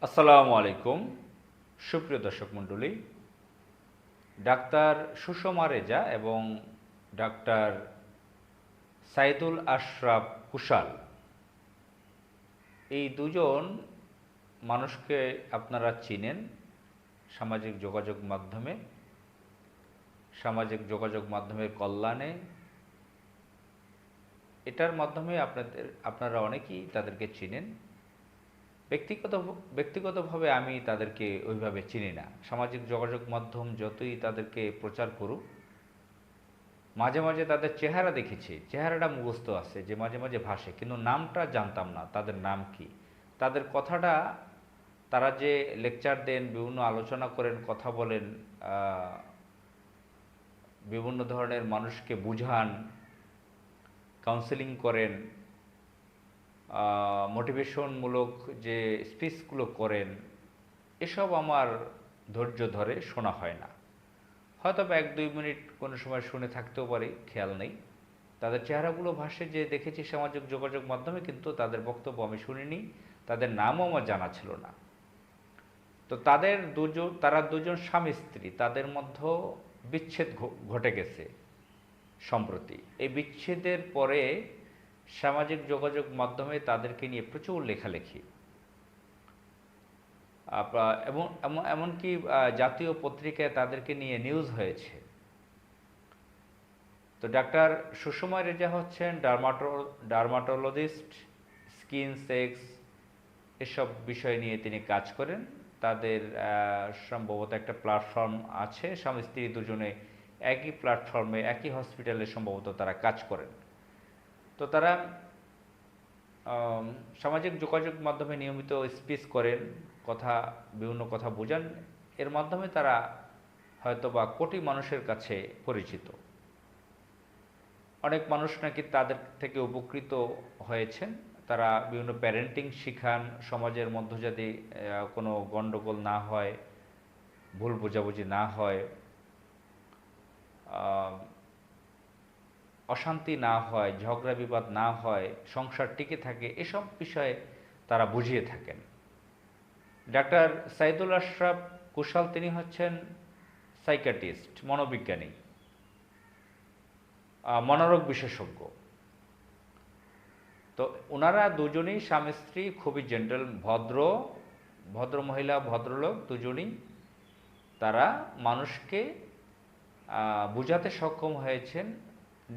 আসসালামু আলাইকুম সুপ্রিয় দর্শক মণ্ডলী। ডাক্তার সুষমা রেজা এবং ডাক্তার সাইদুল আশরাফ কুশাল, এই দুজন মানুষকে আপনারা চিনেন সামাজিক যোগাযোগ মাধ্যমের কল্যাণে। এটার মাধ্যমে আপনারা অনেকেই তাদেরকে চিনেন। ব্যক্তিগত ব্যক্তিগতভাবে আমি তাদেরকে ওইভাবে চিনি না। সামাজিক যোগাযোগ মাধ্যম যতই তাদেরকে প্রচার করুক, মাঝে মাঝে তাদের চেহারা দেখেছি, চেহারাটা মুখস্থ আছে, যে মাঝে মাঝে ভাসে, কিন্তু নামটা জানতাম না তাদের নাম কি। তাদের কথাটা, তারা যে লেকচার দেন, বিভিন্ন আলোচনা করেন, কথা বলেন, বিভিন্ন ধরনের মানুষকে বুঝান, কাউন্সেলিং করেন, মোটিভেশনমূলক যে স্পিচগুলো করেন, এসব আমার ধৈর্য ধরে শোনা হয় না। হয়তো বা 1-2 মিনিট কোনো সময় শুনে থাকতেও পারি, খেয়াল নেই। তাদের চেহারাগুলো ভাসে যে দেখেছি সামাজিক যোগাযোগ মাধ্যমে, কিন্তু তাদের বক্তব্য আমি শুনিনি, তাদের নামও আমার জানা ছিল না। তো তারা দুজন স্বামী স্ত্রী, তাদের মধ্যে বিচ্ছেদ ঘটে গেছে সম্প্রতি। এই বিচ্ছেদের পরে সামাজিক যোগাযোগ মাধ্যমে তাদেরকে নিয়ে প্রচুর লেখালেখি, এবং এমনকি জাতীয় পত্রিকায় তাদেরকে নিয়ে নিউজ হয়েছে। তো ডাক্তার সুষমা রেজা হচ্ছেন ডার্মাটোলজিস্ট, স্কিন, সেক্স এসব বিষয় নিয়ে তিনি কাজ করেন। তাদের সম্ভবত একটা প্ল্যাটফর্ম আছে, স্বামী স্ত্রী দুজনে একই প্ল্যাটফর্মে, একই হসপিটালে সম্ভবত তারা কাজ করেন। তো তারা সামাজিক যোগাযোগ মাধ্যমে নিয়মিত স্পিচ করেন, বিভিন্ন কথা বোঝান। এর মাধ্যমে তারা হয়তোবা কোটি মানুষের কাছে পরিচিত। অনেক মানুষ নাকি তাদের থেকে উপকৃত হয়েছেন। তারা বিভিন্ন প্যারেন্টিং শিখান, সমাজের মধ্যে যদি কোনো গণ্ডগোল না হয়, ভুল বোঝাবুঝি না হয়, অশান্তি না হয়, ঝগড়া বিবাদ না হয়, সংসার টিকে থাকে, এসব বিষয়ে তারা বুঝিয়ে থাকেন। ডাক্তার সাইদুল আশরাফ কুশাল, তিনি হচ্ছেন সাইকিয়াট্রিস্ট, মনোবিজ্ঞানী, মনোরোগ বিশেষজ্ঞ। তো ওনারা দুজনেই স্বামী স্ত্রী, খুবই জেন্টল, ভদ্র মহিলা, ভদ্রলোক দুজনেই। তারা মানুষকে বুঝাতে সক্ষম হয়েছেন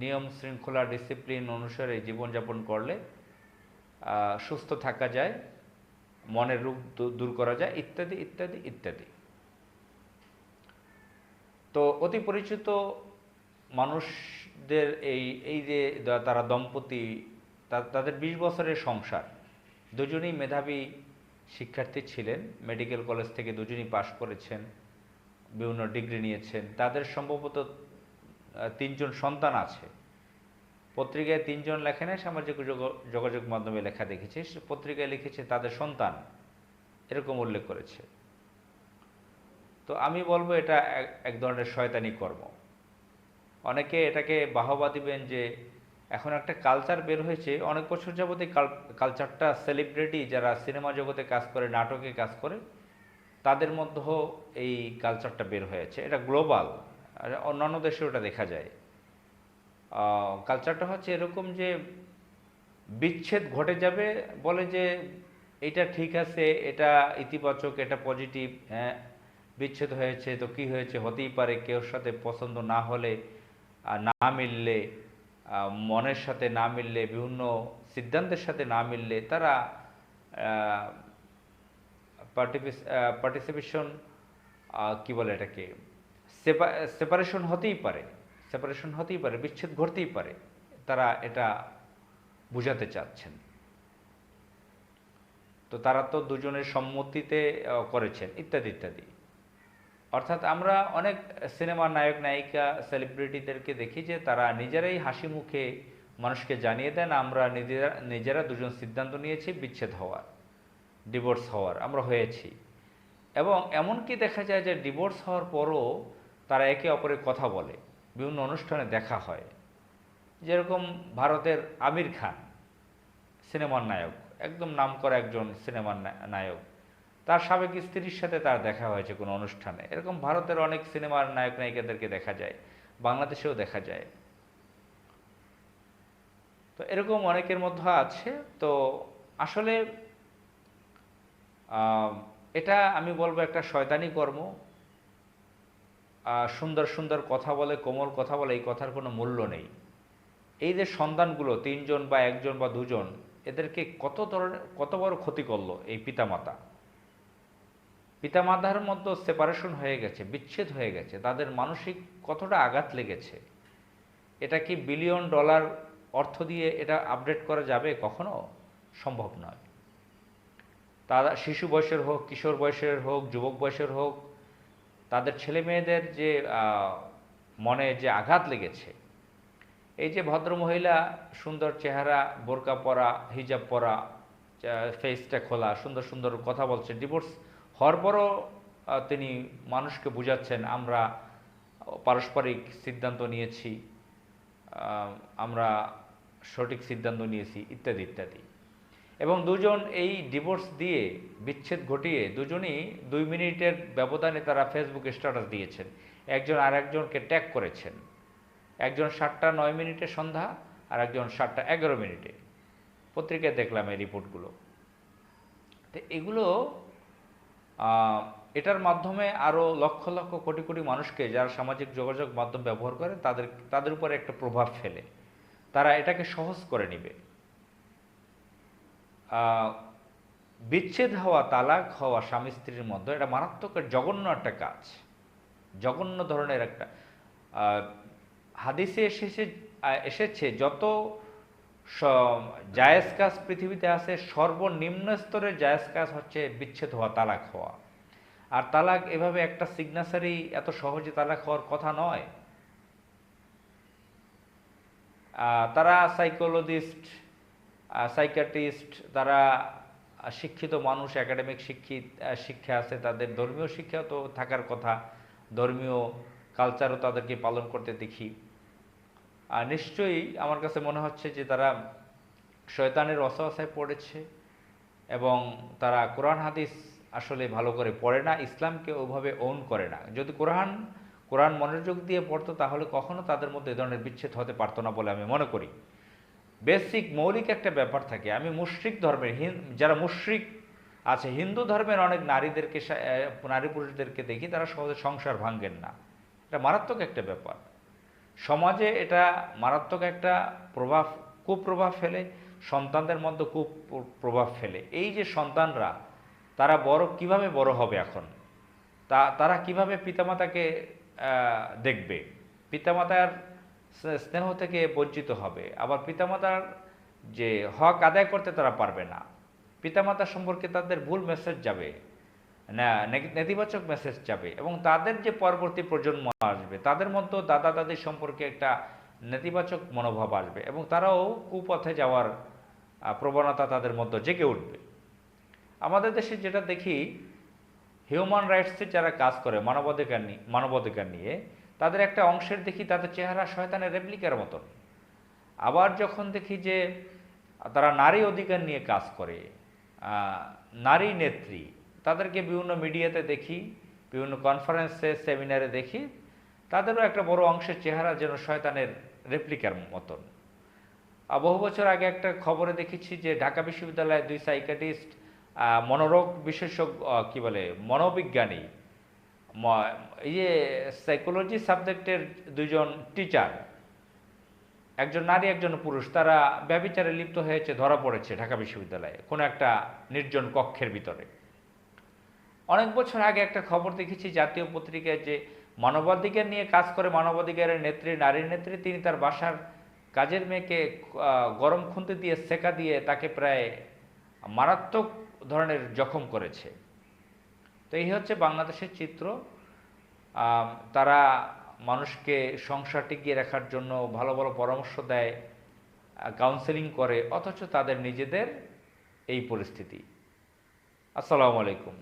নিয়ম শৃঙ্খলা ডিসিপ্লিন অনুসারে জীবনযাপন করলে সুস্থ থাকা যায়, মনের রোগ দূর করা যায়, ইত্যাদি ইত্যাদি ইত্যাদি। তো অতি পরিচিত মানুষদের এই যে তারা দম্পতি, তাদের 20 বছরের সংসার। দুজনেই মেধাবী শিক্ষার্থী ছিলেন, মেডিকেল কলেজ থেকে দুজনেই পাশ করেছেন, বিভিন্ন ডিগ্রি নিয়েছেন। তাদের সম্ভবত 3জন সন্তান আছে। পত্রিকায় 3জন লেখে না, সামাজিক যোগাযোগ মাধ্যমে লেখা দেখেছি, পত্রিকায় লিখেছে তাদের সন্তান, এরকম উল্লেখ করেছে। তো আমি বলবো এটা এক ধরনের শয়তানি কর্ম। অনেকে এটাকে বাহবা দিবেন যে এখন একটা কালচার বের হয়েছে, অনেক বছর যাবত এই কালচারটা সেলিব্রিটি যারা সিনেমা জগতে কাজ করে, নাটকে কাজ করে, তাদের মধ্যেও এই কালচারটা বের হয়েছে। এটা গ্লোবাল, অন্যান্য দেশেও এটা দেখা যায়। কালচারটা হচ্ছে এরকম যে বিচ্ছেদ ঘটে যাবে, বলে যে এটা ঠিক আছে, এটা ইতিবাচক, এটা পজিটিভ। হ্যাঁ, বিচ্ছেদ হয়েছে তো কি হয়েছে, হতেই পারে। কেউ সাথে পছন্দ না হলে, না মিললে, মনের সাথে না মিললে, বিভিন্ন সিদ্ধান্তের সাথে না মিললে, তারা পার্টিসিপেশন, কি বলে এটাকে, সেপারেশন হতেই পারে, বিচ্ছেদ ঘটতেই পারে। তারা এটা বুঝাতে চাচ্ছেন। তো তারা তো দুজনের সম্মতিতে করেছেন, ইত্যাদি ইত্যাদি। অর্থাৎ আমরা অনেক সিনেমার নায়ক নায়িকা সেলিব্রিটিদেরকে দেখি যে তারা নিজেরাই হাসি মুখে মানুষকে জানিয়ে দেন, আমরা নিজেরা দুজন সিদ্ধান্ত নিয়েছি বিচ্ছেদ হওয়ার, ডিভোর্স হওয়ার, আমরা হয়েছি। এবং এমনকি দেখা যায় যে ডিভোর্স হওয়ার পরও তারা একে অপরের কথা বলে, বিভিন্ন অনুষ্ঠানে দেখা হয়। যেরকম ভারতের আমির খান, সিনেমার নায়ক, একদম নামকরা একজন সিনেমার নায়ক, তার সাবেক স্ত্রীর সাথে তার দেখা হয়েছে কোনো অনুষ্ঠানে। এরকম ভারতের অনেক সিনেমার নায়ক নায়িকাদেরকে দেখা যায়, বাংলাদেশেও দেখা যায়। তো এরকম অনেকের মধ্যে আছে। তো আসলে আহ, এটা আমি বলবো একটা শয়তানি কর্ম। সুন্দর সুন্দর কথা বলে, কোমল কথা বলে, এই কথার কোনো মূল্য নেই। এই যে সন্তানগুলো 3জন বা 1জন বা 2জন, এদেরকে কত বড় ক্ষতি করলো এই পিতামাতা। পিতামাতার মধ্যে সেপারেশন হয়ে গেছে, বিচ্ছেদ হয়ে গেছে, তাদের মানসিক কতটা আঘাত লেগেছে। এটা কি বিলিয়ন ডলার অর্থ দিয়ে এটা আপডেট করা যাবে? কখনো সম্ভব নয়। তারা শিশু বয়সের হোক, কিশোর বয়সের হোক, যুবক বয়সের হোক, তাদের ছেলে মেয়েদের যে মনে যে আঘাত লেগেছে। এই যে ভদ্রমহিলা, সুন্দর চেহারা, বোরকা পরা, হিজাব পরা, ফেসটা খোলা, সুন্দর সুন্দর কথা বলছেন, ডিভোর্স হওয়ার পরও তিনি মানুষকে বুঝাচ্ছেন আমরা পারস্পরিক সিদ্ধান্ত নিয়েছি, আমরা সঠিক সিদ্ধান্ত নিয়েছি, ইত্যাদি ইত্যাদি। এবং দুজন এই ডিভোর্স দিয়ে, বিচ্ছেদ ঘটিয়ে, দুজনই 2 মিনিটের ব্যবধানে তারা ফেসবুকে স্ট্যাটাস দিয়েছেন, একজন আর একজনকে ট্যাগ করেছেন। একজন 7টা 9 মিনিটে সন্ধ্যা, আর একজন 7টা 11 মিনিটে। পত্রিকায় দেখলাম এই রিপোর্টগুলো। তো এগুলো এটার মাধ্যমে আরও লক্ষ লক্ষ কোটি কোটি মানুষকে, যারা সামাজিক যোগাযোগ মাধ্যম ব্যবহার করে, তাদের উপরে একটা প্রভাব ফেলে। তারা এটাকে সহজ করে নিবে। বিচ্ছেদ হওয়া, তালাক হওয়া স্বামী স্ত্রীর মধ্যে এটা মারাত্মক জঘন্য একটা কাজ, জঘন্য ধরনের একটা। হাদিসে এসেছে যত জায়েজ কাজ পৃথিবীতে আছে, সর্বনিম্ন স্তরের জায়েজ কাজ হচ্ছে বিচ্ছেদ হওয়া, তালাক হওয়া। আর তালাক এভাবে একটা সিগনেচারি এত সহজে তালাক হওয়ার কথা নয়। তারা সাইকোলজিস্ট, সাইকিয়াট্রিস্ট, তারা শিক্ষিত মানুষ, একাডেমিক শিক্ষা আছে তাদের, ধর্মীয় শিক্ষা তো থাকার কথা, ধর্মীয় কালচারও তাদেরকে পালন করতে দেখি। আর নিশ্চয়ই আমার কাছে মনে হচ্ছে যে তারা শয়তানের ওয়াসওয়াসায় পড়েছে, এবং তারা কোরআন হাদিস আসলে ভালো করে পড়ে না, ইসলামকে ওইভাবে ওন করে না। যদি কোরআন মনোযোগ দিয়ে পড়তো, তাহলে কখনো তাদের মধ্যে এ ধরনের বিচ্ছেদ হতে পারতো না বলে আমি মনে করি। বেসিক মৌলিক একটা ব্যাপার থাকে। আমি মুশরিক ধর্মের, যারা মুশরিক আছে, হিন্দু ধর্মের অনেক নারী পুরুষদেরকে দেখি, তারা সহজে সংসার ভাঙেন না। এটা মারাত্মক একটা ব্যাপার। সমাজে এটা মারাত্মক একটা কুপ্রভাব ফেলে, সন্তানদের মধ্যে কুপ্রভাব ফেলে। এই যে সন্তানরা, তারা কিভাবে বড় হবে এখন, তারা কিভাবে পিতামাতাকে দেখবে, পিতামাতার স্নেহ থেকে বঞ্চিত হবে, আবার পিতামাতার যে হক আদায় করতে তারা পারবে না। পিতামাতা সম্পর্কে তাদের ভুল মেসেজ যাবে না, নেতিবাচক মেসেজ যাবে, এবং তাদের যে পরবর্তী প্রজন্ম আসবে, তাদের মধ্যে দাদা দাদির সম্পর্কে একটা নেতিবাচক মনোভাব আসবে, এবং তারাও কুপথে যাওয়ার প্রবণতা তাদের মধ্যে জেগে উঠবে। আমাদের দেশে যেটা দেখি, হিউম্যান রাইটসের যারা কাজ করে, মানবাধিকার নিয়ে, তাদের একটা অংশের দেখি তাদের চেহারা শয়তানের রেপ্লিকার মতন। আবার যখন দেখি যে তারা নারী অধিকার নিয়ে কাজ করে, নারী নেত্রী, তাদেরকে বিভিন্ন মিডিয়াতে দেখি, বিভিন্ন কনফারেন্সে, সেমিনারে দেখি, তাদেরও একটা বড় অংশের চেহারা যেন শয়তানের রেপ্লিকার মতন। বহু বছর আগে একটা খবরে দেখেছি যে ঢাকা বিশ্ববিদ্যালয়ে 2 সাইকিয়াট্রিস্ট, মনোরোগ বিশেষজ্ঞ, কি বলে, মনোবিজ্ঞানী, এই যে সাইকোলজি সাবজেক্টের 2জন টিচার, একজন নারী একজন পুরুষ, তারা ব্যভিচারে লিপ্ত হয়েছে, ধরা পড়েছে ঢাকা বিশ্ববিদ্যালয়ে কোনো একটা নির্জন কক্ষের ভিতরে। অনেক বছর আগে একটা খবর দেখেছি জাতীয় পত্রিকায়, যে মানবাধিকার নিয়ে কাজ করে, মানবাধিকারের নেত্রী, নারীর নেত্রী, তিনি তার বাসার কাজের মেয়েকে গরম খুন্তি দিয়ে সেকা দিয়ে তাকে প্রায় মারাত্মক ধরনের জখম করেছে। তো এই হচ্ছে বাংলাদেশের চিত্র। তারা মানুষকে সংসার টিকিয়ে রাখার জন্য ভালো ভালো পরামর্শ দেয়, কাউন্সেলিং করে, অথচ তাদের নিজেদের এই পরিস্থিতি। আসসালামু আলাইকুম।